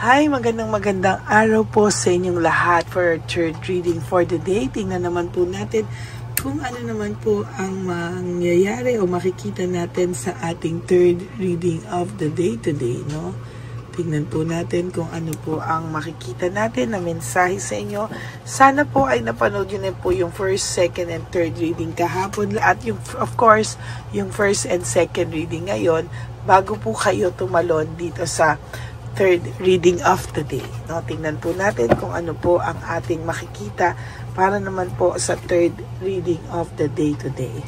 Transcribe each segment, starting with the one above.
Hi, magandang araw po sa inyong lahat for our third reading for the day. Tingnan naman po natin kung ano naman po ang mangyayari o makikita natin sa ating third reading of the day today, no? Tingnan po natin kung ano po ang makikita natin na mensahe sa inyo. Sana po ay napanood nyo na po yung first, second, and third reading kahapon. At yung, of course, yung first and second reading ngayon bago po kayo tumalon dito sa third reading of the day. No, tingnan po natin kung ano po ang ating makikita para naman po sa third reading of the day today.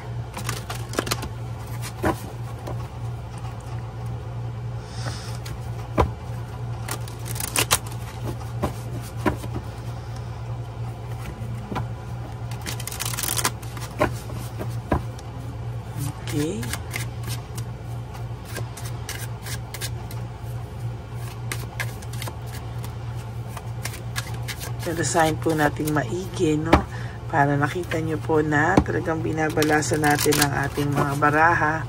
Okay. Dadasahin po nating maigi, no? Para nakita nyo po na talagang binabalasan natin ang ating mga baraha.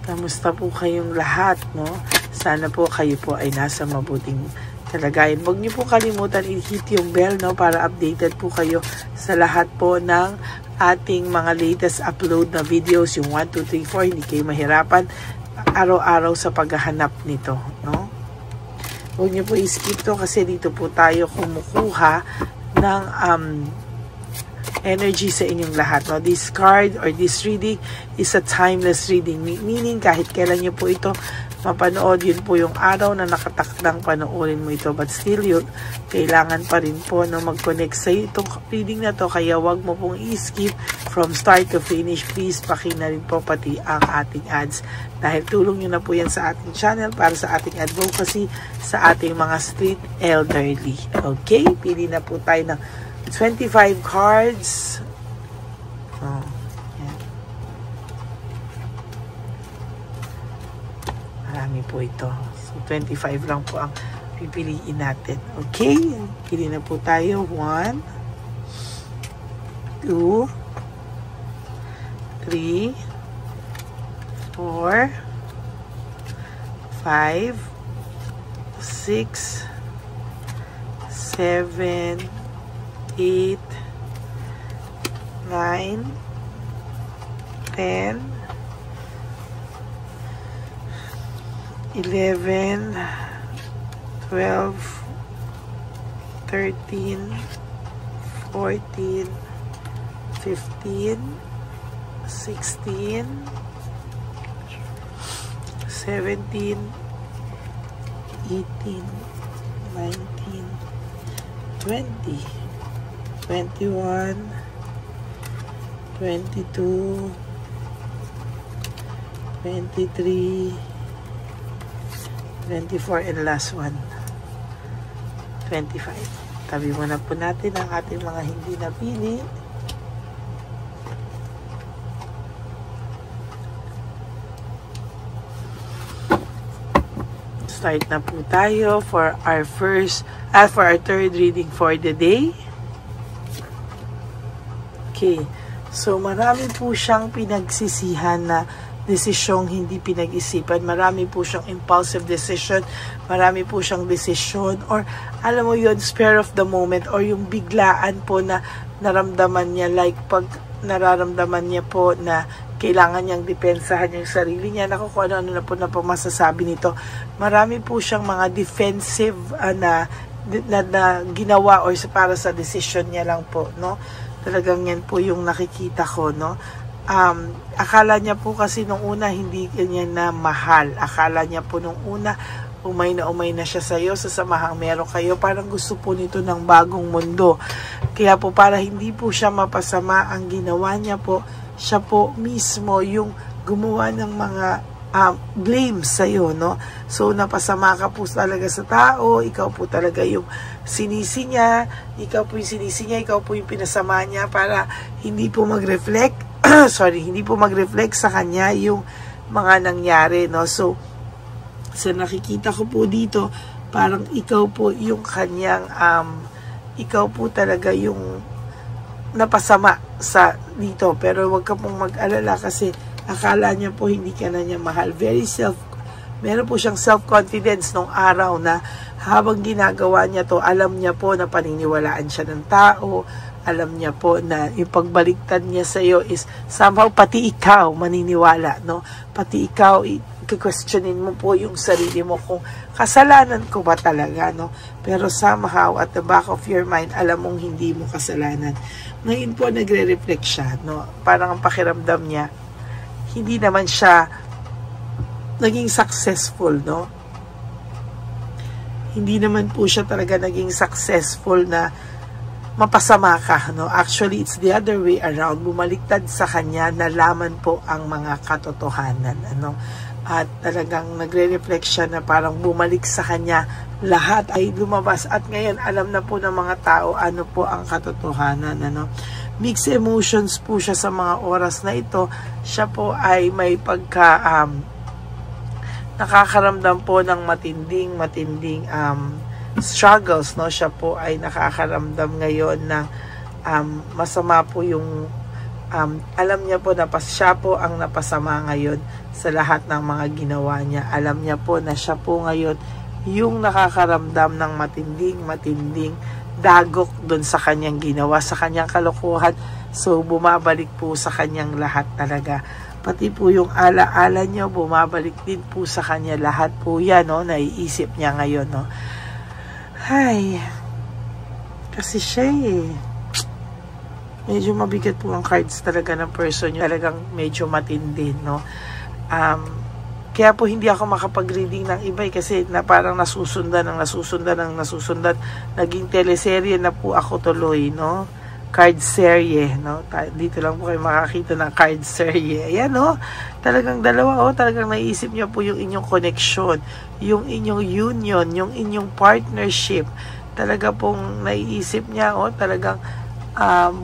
Kamusta po kayong lahat, no? Sana po kayo po ay nasa mabuting kalagayan. Huwag niyo po kalimutan i-hit yung bell, no, para updated po kayo sa lahat po ng ating mga latest upload na videos, yung 1, 2, 3, 4. Hindi kayo mahirapan araw-araw sa paghahanap nito, no? Huwag niyo po i-skip to kasi dito po tayo kumukuha ng energy sa inyong lahat, no? This card or this reading is a timeless reading, meaning kahit kailan niyo po ito mapanood, yun po yung araw na nakatakdang panoorin mo ito, but still yun, kailangan pa rin po, no, mag-connect sa itong reading na to, kaya wag mo pong i-skip from start to finish. Please pakina rin po pati ang ating ads dahil tulong nyo na po yan sa ating channel para sa ating advocacy sa ating mga street elderly. Okay, pili na po tayo ng 25 cards. Oh. Marami po ito. So, 25 lang po ang pipiliin natin. Okay? Pili na po tayo. 1, 2, 3, 4, 5, 6, 7, 8, 9, 10, 11, 12, 13, 14, 15, 16, 17, 18, 19, 20, 21, 22, 23, 24, and last one, 25. Tabi muna po natin ang ating mga hindi napili. Start na po tayo for our third reading for the day. Okay. So, marami po siyang pinagsisihan na desisyong hindi pinag-isipan. Marami po siyang impulsive decision. Marami po siyang desisyon or alam mo yun, spare of the moment or yung biglaan po na naramdaman niya, like pag nararamdaman niya po na kailangan niyang depensahan yung sarili niya. Naku, kung ano na po na po masasabi nito. Marami po siyang mga defensive na ginawa or para sa decision niya lang po, no? Talagang yan po yung nakikita ko, no? Akala niya po kasi nung una hindi ganyan na mahal. Akala niya po nung una umay na siya sa iyo, sa samahang meron kayo. Parang gusto po nito ng bagong mundo. Kaya po para hindi po siya mapasama, ang ginawa niya po, siya po mismo yung gumawa ng mga blame sa iyo, no? So napasama ka po talaga sa tao, ikaw po talaga yung sinisi niya, ikaw po yung pinasama niya para hindi po mag-reflect hindi po mag-reflect sa kanya yung mga nangyari, no? So nakikita ko po dito, parang ikaw po yung kanyang, ikaw po talaga yung napasama sa dito. Pero wag ka pong mag-alala kasi akala niya po hindi ka na niya mahal. Meron po siyang self-confidence nung araw na habang ginagawa niya to, alam niya po na paniniwalaan siya ng tao. Alam niya po na yung pagbaliktad niya sa iyo is somehow pati ikaw maniniwala, no? Pati ikaw, i-questionin mo po yung sarili mo kung kasalanan ko ba talaga, no? Pero somehow at the back of your mind, alam mong hindi mo kasalanan. Ngayon po nagre-reflect siya, no? Parang ang pakiramdam niya, hindi naman siya naging successful, no? Hindi naman po siya talaga naging successful na mapasama ka, no? Actually, it's the other way around. Bumaliktad sa kanya, nalaman po ang mga katotohanan, ano? At talagang nagre-reflect siya na parang bumalik sa kanya, lahat ay lumabas. At ngayon, alam na po ng mga tao ano po ang katotohanan, ano? Mixed emotions po siya sa mga oras na ito. Siya po ay may nakakaramdam po ng matinding struggles, no? Siya po ay nakakaramdam ngayon ng masama po yung alam niya po na siya po ang napasama ngayon sa lahat ng mga ginawa niya. Alam niya po na siya po ngayon yung nakakaramdam ng matinding dagok doon sa kanyang ginawa, sa kanyang kalokohan. So bumabalik po sa kanyang lahat talaga. Pati po yung alaala niya, bumabalik din po sa kanya lahat po yan, no? Naiisip niya ngayon, no? Ay, kasi siya medyo mabigat po ang cards talaga ng person yun. Talagang medyo matindi, no? Kaya po hindi ako makapag-reading ng iba kasi na parang nasusundan. Naging teleserye na po ako tuloy, no? Card serye, no? Dito lang po kayo makakita ng card serye. Ayan, no? Talagang dalawa, talagang naisip niya po yung inyong connection, yung inyong union, yung inyong partnership. Talaga pong naiisip niya, talagang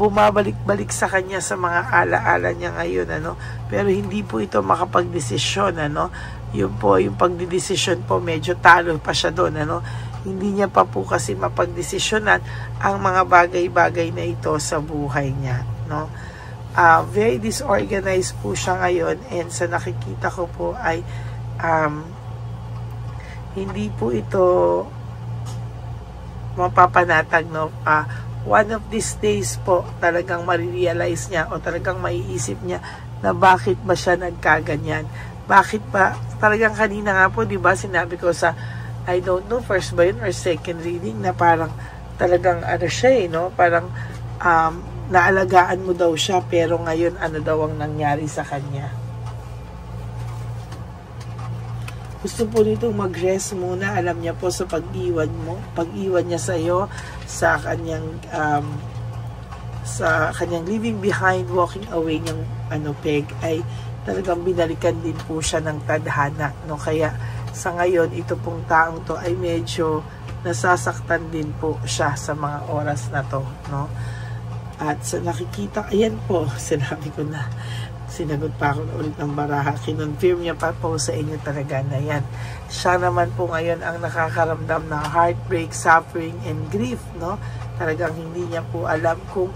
bumabalik-balik sa kanya sa mga alaala niya ngayon, ano? Pero hindi po ito makapagdesisyon, ano? Yun po, yung pagdidesisyon po, medyo talo pa siya doon, ano? Hindi niya pa po kasi mapagdesisyonan ang mga bagay-bagay na ito sa buhay niya, no? Very disorganized po siya ngayon, and sa nakikita ko po ay hindi po ito mapapanatag, no? One of these days po talagang marirealize niya o talagang maiisip niya na bakit ba siya nagkaganyan. Bakit ba, talagang kanina nga po, di ba, sinabi ko sa I don't know, first ba yun or second reading, na parang talagang ano siya, no? Parang naalagaan mo daw siya, pero ngayon ano daw ang nangyari sa kanya. Gusto po nitong mag-rest muna. Alam niya po sa pag-iwan mo, pag-iwan niya sa iyo, sa kanyang leaving behind, walking away niyang peg, ay talagang binalikan din po siya ng tadhana, no? Kaya sa ngayon, ito pong taong to ay medyo nasasaktan din po siya sa mga oras na to, no? At sa nakikita, ayan po, sinabi ko na, sinagot pa ako na ulit ng baraha, kinonfirm niya pa po sa inyo talaga na yan. Siya naman po ngayon ang nakakaramdam ng heartbreak, suffering, and grief, no? Talagang hindi niya po alam kung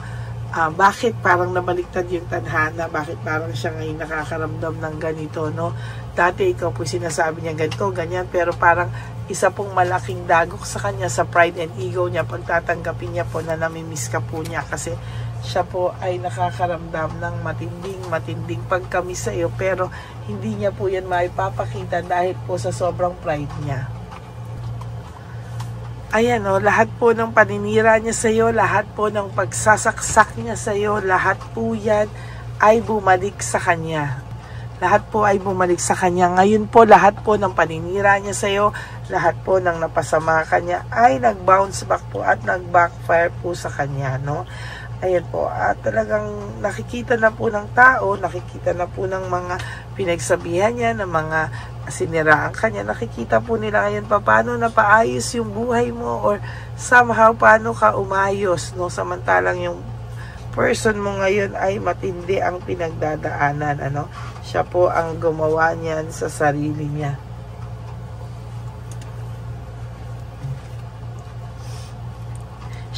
bakit parang nabaliktad yung tadhana, bakit parang siya ngayon nakakaramdam ng ganito, no? Dati ikaw po sinasabi niya ganito, ganyan, pero parang isa pong malaking dagok sa kanya, sa pride and ego niya, pagtatanggapin niya po na namimiss ka po niya kasi siya po ay nakakaramdam ng matinding pagkamiss sa iyo, pero hindi niya po yan maipapakita dahil po sa sobrang pride niya. Ayan, lahat po ng paninira niya sa iyo, lahat po ng pagsasaksak niya sa iyo, lahat po yan ay bumalik sa kanya. Lahat po ay bumalik sa kanya. Ngayon po, lahat po ng paninira niya sa iyo, lahat po ng napasama kanya ay nag-bounce back po at nag-backfire po sa kanya, no? Ayan po, at talagang nakikita na po ng tao, nakikita na po ng mga pinagsabihan niya, ng mga siniraan kanya, nakikita po nila ngayon paano na paayos yung buhay mo, or somehow paano ka umayos, no? Samantalang yung person mo ngayon ay matindi ang pinagdadaanan, ano? Siya po ang gumawa niyan sa sarili niya.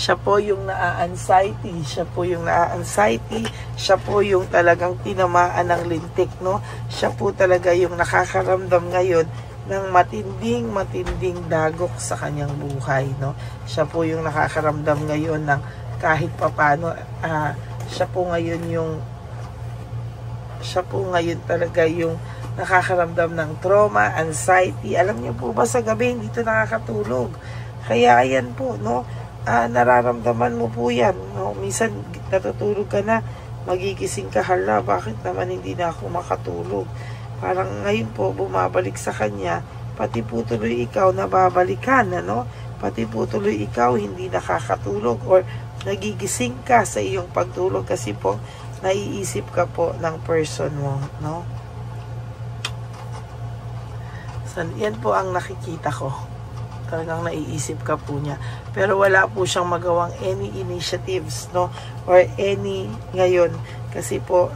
Siya po yung naa-anxiety, siya po yung naa-anxiety, siya po yung talagang tinamaan ng lintik, no? Siya po talaga yung nakakaramdam ngayon ng matinding dagok sa kanyang buhay, no? Siya po yung nakakaramdam ngayon ng kahit papano, siya po ngayon talaga yung nakakaramdam ng trauma, anxiety. Alam niyo po ba sa gabi hindi ito nakakatulog? Kaya ayan po, no? Nararamdaman mo po yan, no? Minsan natutulog ka na, magigising ka, hala, bakit naman hindi na ako makatulog? Parang ngayon po bumabalik sa kanya, pati po tuloy ikaw nababalikan, ano? Pati po tuloy ikaw hindi nakakatulog or nagigising ka sa iyong pagtulog kasi po naiisip ka po ng person mo, no? So, yan po ang nakikita ko. Talagang naiisip ka po niya. Pero wala po siyang magawang any initiatives, no? Or any ngayon. Kasi po,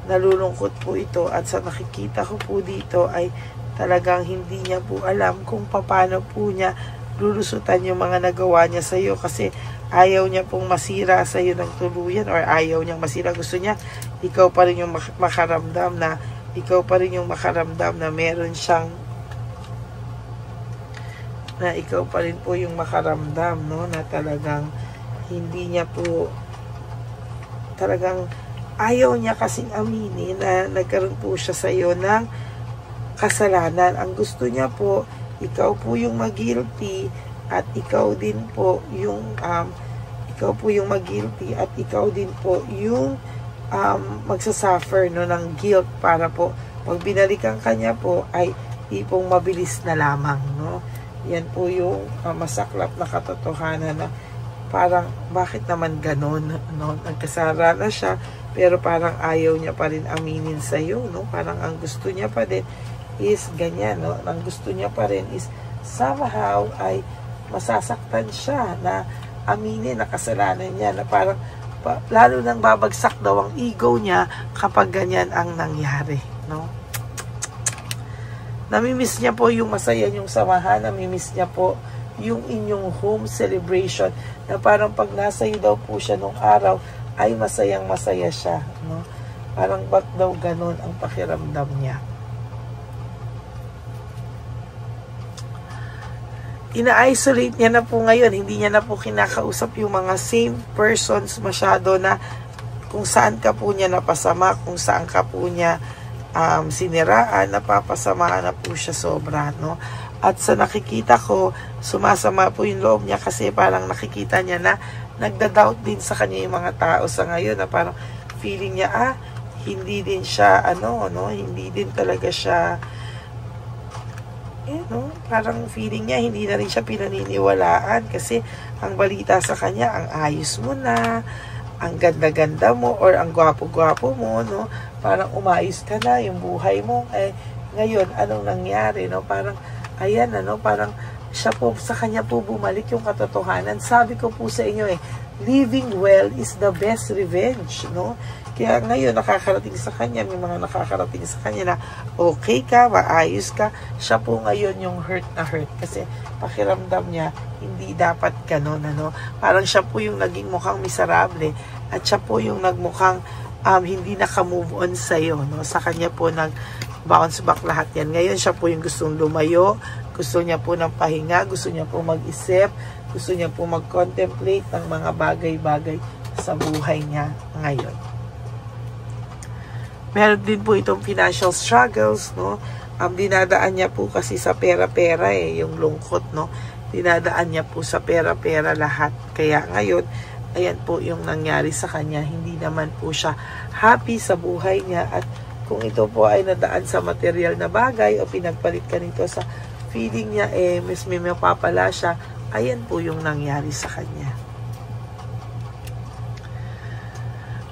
nalulungkot po ito. At sa nakikita ko po dito ay talagang hindi niya po alam kung paano po niya lulusutan yung mga nagawa niya sa iyo. Kasi ayaw niya pong masira sa iyo ng tuluyan or ayaw niyang masira. Gusto niya, ikaw pa rin yung makaramdam na meron siyang ikaw pa rin po yung makaramdam, no? Na talagang hindi niya po talagang ayaw niya kasing aminin na nagkaroon po siya sa iyo ng kasalanan. Ang gusto niya po, ikaw po yung mag-guilty at ikaw din po yung mag-guilty at ikaw din po yung magsasuffer, no, ng guilt para po pag binalikan kanya po ay ipong mabilis na lamang, no? Yan po yung masaklap na katotohanan na parang bakit naman ganun, no? Nagkasala na siya pero parang ayaw niya pa rin aminin sa iyo, no? Parang ang gusto niya pa din is ganyan, no? Ang gusto niya pa rin is somehow ay masasaktan siya na aminin na kasalanan niya, na parang lalo nang babagsak daw ang ego niya kapag ganyan ang nangyari, no? Namimiss niya po yung masaya niyong samahan, namimiss niya po yung inyong home celebration, na parang pag nasa iyo daw po siya nung araw ay masayang masaya siya, no? Parang ba't daw ganun ang pakiramdam niya. Ina-isolate niya na po ngayon, hindi niya na po kinakausap yung mga same persons masyado, na kung saan ka po niya napasama, kung saan ka po niya siniraan, napapasama na po siya sobra, no? At sa nakikita ko, sumasama po yung loob niya kasi parang nakikita niya na nagda-doubt din sa kanya yung mga tao sa ngayon, na parang feeling niya, hindi din siya, hindi din talaga siya, parang feeling niya, hindi na rin siya pinaniniwalaan kasi ang balita sa kanya, ang ayos mo na, ang ganda-ganda mo, or ang gwapo-gwapo mo, no? Parang umayos ka na, yung buhay mo, ngayon, anong nangyari, no? Parang, ayan, parang siya po, sa kanya po bumalik yung katotohanan. Sabi ko po sa inyo, living well is the best revenge, no? Kaya ngayon, nakakarating sa kanya, may mga nakakarating sa kanya na okay ka, maayos ka, siya po ngayon yung hurt na hurt. Kasi pakiramdam niya, hindi dapat ganun, Parang siya po yung naging mukhang miserable, at siya po yung nagmukhang hindi naka-move on sa'yo, no? Sa kanya po nag-bounce back lahat yan. Ngayon, siya po yung gustong lumayo, gusto niya po ng pahinga, gusto niya po mag-isip, gusto niya po mag-contemplate ng mga bagay-bagay sa buhay niya ngayon. Meron din po itong financial struggles, no? Dinadaan niya po kasi sa pera-pera, yung lungkot, no? Dinadaan niya po sa pera-pera lahat. Kaya ngayon, ayan po yung nangyari sa kanya. Hindi naman po siya happy sa buhay niya, at kung ito po ay nadaan sa material na bagay o pinagpalit ka nito sa feeling niya, mas may mapapala siya, ayan po yung nangyari sa kanya.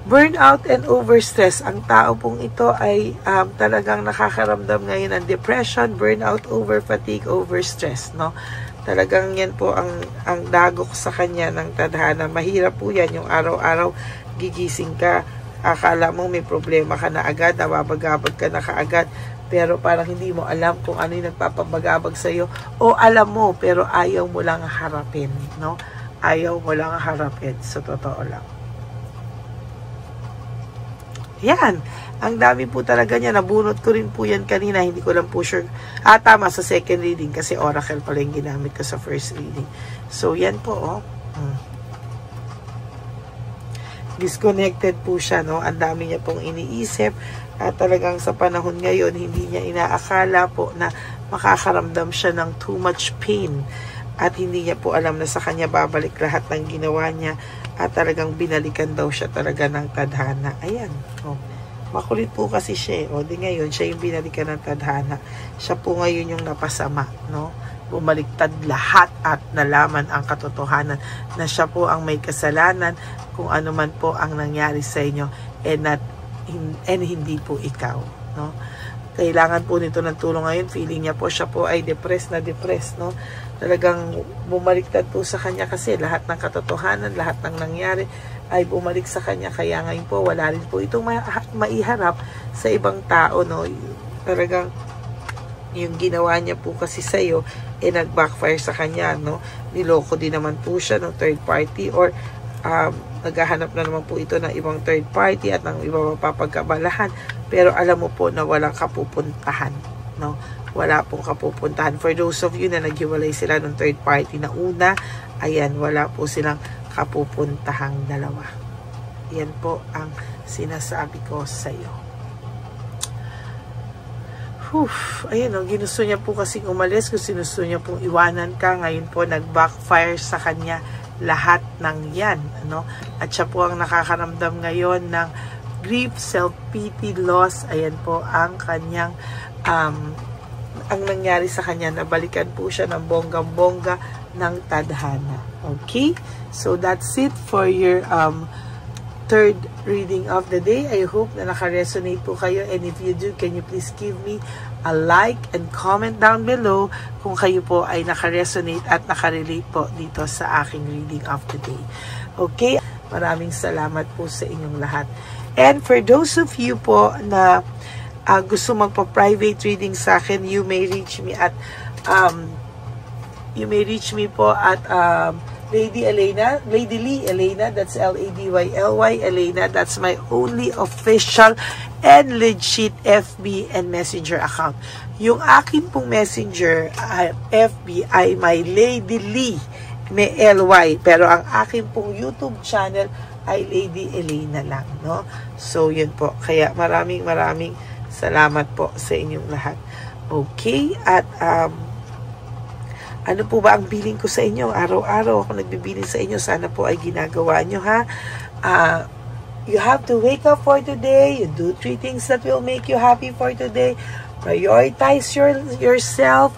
Burnout and overstress. Ang tao pong ito ay talagang nakakaramdam ngayon ng depression, burnout, over fatigue, overstress, no? Talagang yan po ang dagok sa kanya ng tadhana. Mahirap po yan, yung araw-araw gigising ka, akala mo may problema ka na agad, nababagabag ka na kaagad, pero parang hindi mo alam kung ano yung nagpapabagabag sa'yo, o alam mo pero ayaw mo lang harapin, no? ayaw mo lang harapin. Sa totoo lang. Yan. Ang dami po talaga niya. Nabunot ko rin po yan kanina. Hindi ko lang po sure. Tama sa second reading kasi oracle pala yung ginamit ko sa first reading. So, yan po, oh. Disconnected po siya, no? Ang dami niya pong iniisip. At talagang sa panahon ngayon, hindi niya inaakala po na makakaramdam siya ng too much pain. At hindi niya po alam na sa kanya babalik lahat ng ginawa niya. At talagang binalikan daw siya talaga ng tadhana. Ayan, oh. Makulit po kasi siya, o di ngayon, siya yung binalikan ng tadhana. Siya po ngayon yung napasama, no? Bumaliktad lahat at nalaman ang katotohanan na siya po ang may kasalanan kung ano man po ang nangyari sa inyo and hindi po ikaw, no? Kailangan po nito ng tulong ngayon. Feeling niya po, siya po ay depressed, no? Talagang bumaliktad po sa kanya kasi lahat ng katotohanan, lahat ng nangyari ay bumalik sa kanya. Kaya ngayon po, wala rin po itong maiharap sa ibang tao, no? Talagang yung ginawa niya po kasi sa'yo, nag-backfire sa kanya, no? Niloko din naman po siya ng third party or naghahanap na naman po ito ng ibang third party at ng ibang mapapagkabalahan. Pero alam mo po na walang kapupuntahan, no? Wala pong kapupuntahan. For those of you na naghiwalay sila ng third party na una, ayan, wala po silang kapupuntahang dalawa. Yan po ang sinasabi ko sa iyo. Ayun, ginusto niya po kasing umalis, kung sinusto niya pong iwanan ka, ngayon po nag-backfire sa kanya lahat ng yan, ano? At siya po ang nakakaramdam ngayon ng grief, self-pity, loss. Ayan po ang kanyang ang nangyari sa kanya, nabalikan po siya ng bonggang-bongga ng tadhana. Okay? So that's it for your third reading of the day. I hope na naka-resonate po kayo, and if you do, can you please give me a like and comment down below kung kayo po ay naka-resonate at naka-relate po dito sa aking reading of the day. Okay? Maraming salamat po sa inyong lahat. And for those of you po na gusto magpa-private reading sa akin, you may reach me at Lady Lee Elena, that's L-A-D-Y-L-Y, Elena, that's my only official and legit FB and Messenger account. Yung akin pong Messenger FB ay my Lady Lee, may L-Y, pero ang akin pong YouTube channel ay Lady Elena lang, no? So, yun po. Kaya maraming salamat po sa inyong lahat. Okay? At, ano po ba ang billing ko sa inyo? Araw-araw ako nagbibiling sa inyo. Sana po ay ginagawa nyo, ha? You have to wake up for today. You do 3 things that will make you happy for today. Prioritize yourself.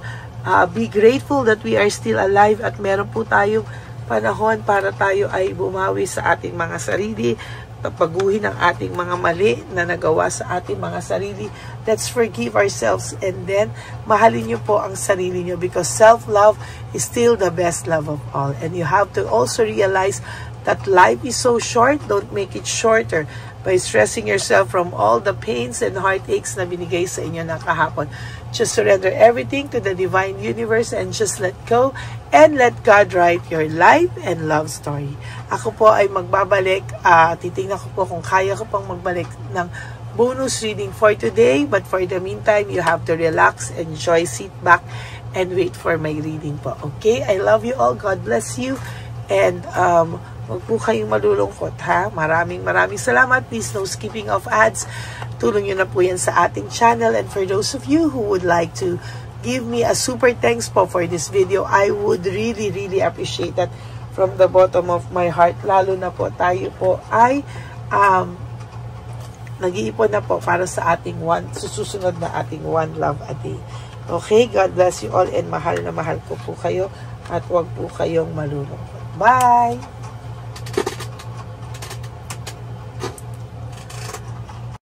Be grateful that we are still alive at meron po tayong panahon para tayo ay bumawi sa ating mga sarili, paguhin ang ating mga mali na nagawa sa ating mga sarili. Let's forgive ourselves, and then mahalin nyo po ang sarili nyo, because self-love is still the best love of all. And you have to also realize that life is so short. Don't make it shorter by stressing yourself from all the pains and heartaches na binigay sa inyo ng kahapon. Just surrender everything to the divine universe and just let go and let God write your life and love story. Ako po ay magbabalik. Titingnan ko po kung kaya ko pang magbalik ng bonus reading for today. But for the meantime, you have to relax, enjoy, sit back, and wait for my reading po. Okay? I love you all. God bless you. And huwag po kayong malulungkot, ha? Maraming salamat. Please, no skipping of ads. Tulong nyo na po yan sa ating channel. And for those of you who would like to give me a super thanks po for this video, I would really appreciate that from the bottom of my heart. Lalo na po tayo po ay nag-iipon na po para sa ating susunod na ating One Love a Day. Okay? God bless you all, and mahal na mahal ko po kayo, at huwag po kayong malulungkot. Bye!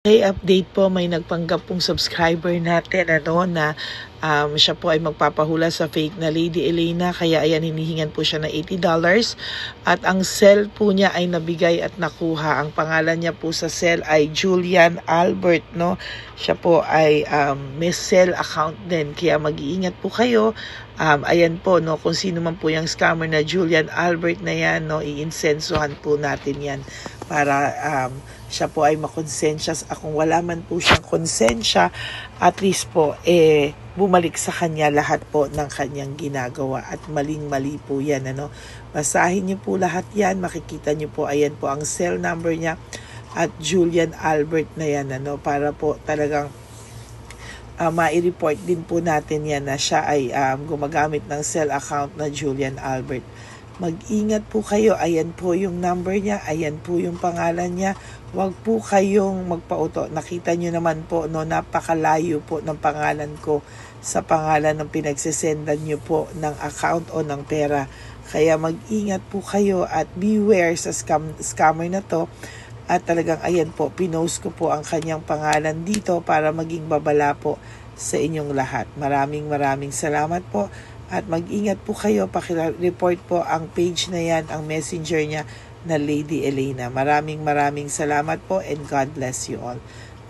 Okay, update po, may nagpanggap pong subscriber natin na Siya po ay magpapahula sa fake na Lady Elena, kaya ayan, hinihingan po siya ng $80 at ang cell po niya ay nabigay at nakuha. Ang pangalan niya po sa cell ay Julian Albert, no? Siya po ay may cell account din, kaya mag-iingat po kayo. Ayan po, no, kung sino man po yung scammer na Julian Albert na yan, no, iinsensuhan po natin yan para siya po ay makonsensya. Kung wala man po siyang konsensya, at least po bumalik sa kanya lahat po ng kanyang ginagawa, at maling-mali po yan, ano. Basahin niyo po lahat yan, makikita niyo po, ayan po ang cell number niya at Julian Albert na yan, ano, para po talagang ma-report din po natin yan na siya ay gumagamit ng cell account na Julian Albert. Mag-ingat po kayo, ayan po yung number niya, ayan po yung pangalan niya. Huwag po kayong magpauto. Nakita nyo naman po, no, napakalayo po ng pangalan ko sa pangalan ng pinagsisendan nyo po ng account o ng pera. Kaya mag-ingat po kayo at beware sa scammer na to. At talagang ayan po, pinost ko po ang kanyang pangalan dito para maging babala po sa inyong lahat. Maraming salamat po. At mag-ingat po kayo, paki-report po ang page na yan, ang messenger niya na Lady Elena. Maraming salamat po and God bless you all.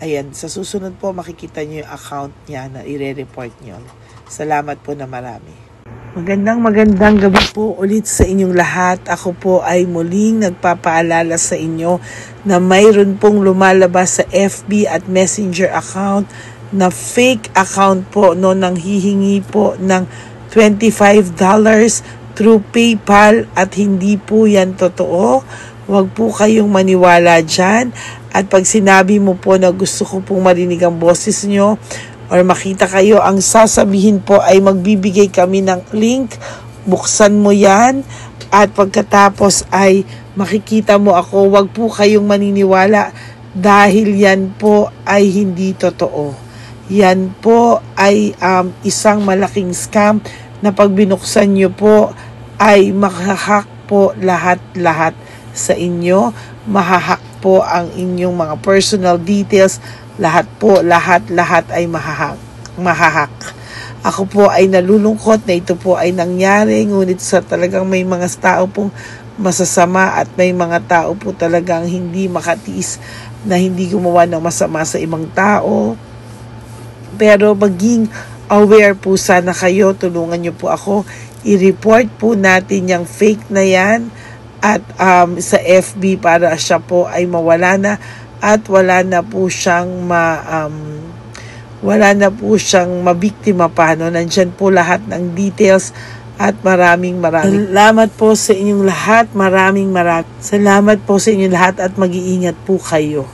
Ayan, sa susunod po makikita niyo yung account niya na i-report niyo. Salamat po na marami. Magandang gabi po ulit sa inyong lahat. Ako po ay muling nagpapaalala sa inyo na mayroon pong lumalabas sa FB at Messenger account na fake account po, no, nang hihingi po ng $25 through PayPal at hindi po yan totoo. Huwag po kayong maniwala dyan. At pag sinabi mo po na gusto ko pong marinig ang boses nyo or makita kayo, ang sasabihin po ay magbibigay kami ng link. Buksan mo yan at pagkatapos ay makikita mo ako. Huwag po kayong maniniwala dahil yan po ay hindi totoo. Yan po ay isang malaking scam na pag binuksan nyo po ay mahahack po lahat sa inyo. Mahahack po ang inyong mga personal details. Lahat ay mahahack. Ako po ay nalulungkot na ito po ay nangyari, ngunit sa talagang may mga tao pong masasama at may mga tao po talagang hindi makatiis na hindi gumawa ng masama sa ibang tao. Pero maging aware po sana kayo, tulungan nyo po ako, i-report po natin yung fake na yan at sa FB para siya po ay mawala na at wala na po siyang mabiktima pa, no? Nandyan po lahat ng details at maraming salamat po sa inyong lahat. Maraming salamat po sa inyong lahat at mag-iingat po kayo.